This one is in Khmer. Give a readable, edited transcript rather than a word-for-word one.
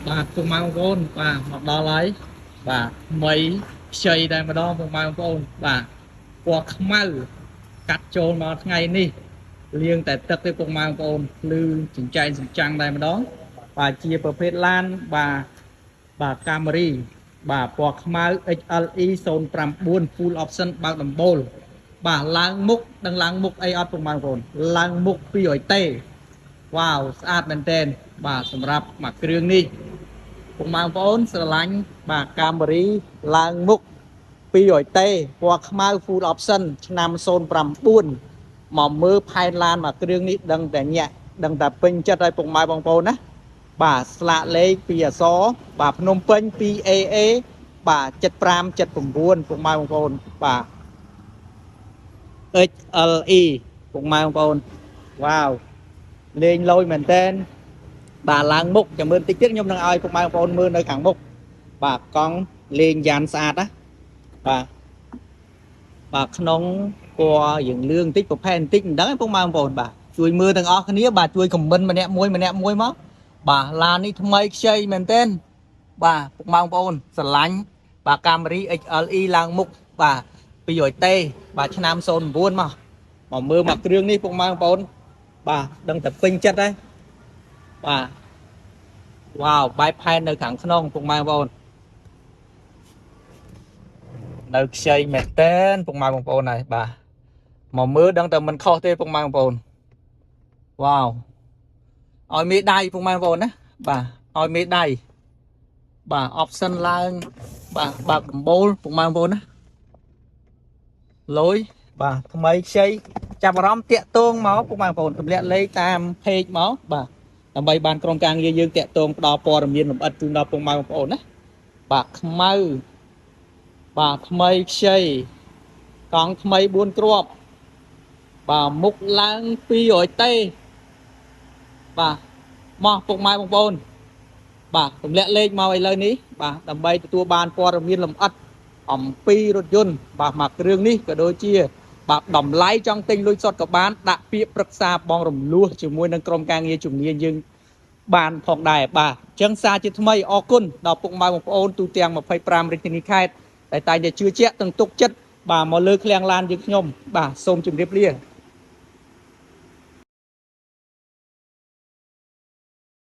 bà cùng mai ông ôn bà mặc đó lấy bà mấy chơi đây mà đó cùng mai ông ôn bà quạt mau cắt trôn nó ngày đi liêng tại tất cái cùng mai ông ôn lư chỉnh chạy chỉnh trang đây mà đó bà chiaประเภท lan bà Camry bà quạt mau XLE zone 9 full option bao đầm bol bà lang múc đang lang múc ai ở cùng mai ông ôn lang múc pi ỏi tê wow ស្អាតមែនទែនបាទសម្រាប់មកគ្រឿងនេះពុកម៉ែបងប្អូនស្រឡាញ់បាទកាមេរីឡើងមុខ200T ពណ៌ខ្មៅ full option ឆ្នាំ09មកមើលផែនឡានមកគ្រឿងនេះដឹងតែញាក់ដឹងតែពេញចិត្តឲ្យពុកម៉ែបងប្អូនណាបាទស្លាកលេខពីអក្សរបាទភ្នំពេញ 2AA បាទ75 79ពុកម៉ែបងប្អូនបាទ XLE ពុកម៉ែបងប្អូនវ៉ាវលេងលយមែនតើបាទឡើងមុខចាំមើលតិចទៀតខ្ញុំនឹងឲ្យពុកម៉ែបងប្អូនមើលនៅខាងមុខបាទកង់លេងយ៉ានស្អាតណាបាទបាទក្នុងពណ៌យើងលឿងតិចប្រផែនតិចមិនដឹងទេពុកម៉ែបងប្អូនបាទជួយមើលទាំងអស់គ្នាបាទជួយខមមិនម្នាក់មួយមកបាទឡាននេះថ្មីខ្ចីមែនតើបាទពុកម៉ែបងប្អូនស្រឡាញ់បាទកាមេរី XLE ឡើងមុខបាទ 200T បាទឆ្នាំ09មកមើលមកគ្រឿងនេះពុកម៉ែបងប្អូនបាទដឹងតែពេញចិត្តហើយបាទវ៉ាវបែបផែននៅខាងក្នុងពុកម៉ែបងប្អូននៅខ្ចីមែនតើពុកម៉ែបងប្អូនហើយបាទមកមើលដឹងតែមិនខុសទេពុកម៉ែបងប្អូនវ៉ាវឲ្យមេដៃពុកម៉ែបងប្អូនណាបាទឲ្យមេដៃបាទ option ឡើងបាទបើកដំបូលពុកម៉ែបងប្អូនណាលុយបាទថ្មីខ្ចីចាប់អារម្មណ៍តាក់ទងមកពុកម៉ែបងប្អូនទម្លាក់លេខតាម page មកបាទដើម្បីបានក្រុមការងារយើងតាក់ទងផ្ដល់ព័ត៌មានលម្អិតជូនដល់ពុកម៉ែបងប្អូនណាបាទខ្មៅបាទថ្មីខ្ចីកង់ថ្មី4គ្រាប់បាទមុខឡើង 200T បាទមកពុកម៉ែបងប្អូនបាទទម្លាក់លេខមកឥឡូវនេះបាទដើម្បីទទួលបានព័ត៌មានលម្អិតអំពីរថយន្តបាទមកគ្រឿងនេះក៏ដូចជាបាទតម្លៃចង់ទិញលុយសុទ្ធក៏បានដាក់ពាក្យប្រឹក្សាបងរំលោះជាមួយនឹងក្រុមការងារជំនាញយើងបានផងដែរបាទអញ្ចឹងសារជាថ្មីអរគុណដល់ពុកម៉ែបងប្អូនទូទាំង25រាជធានីខេត្តតែតែងតែជឿជាក់ទាំងទុកចិត្តបាទមកលើឃ្លាំងឡានយើងខ្ញុំបាទសូមជម្រាបលា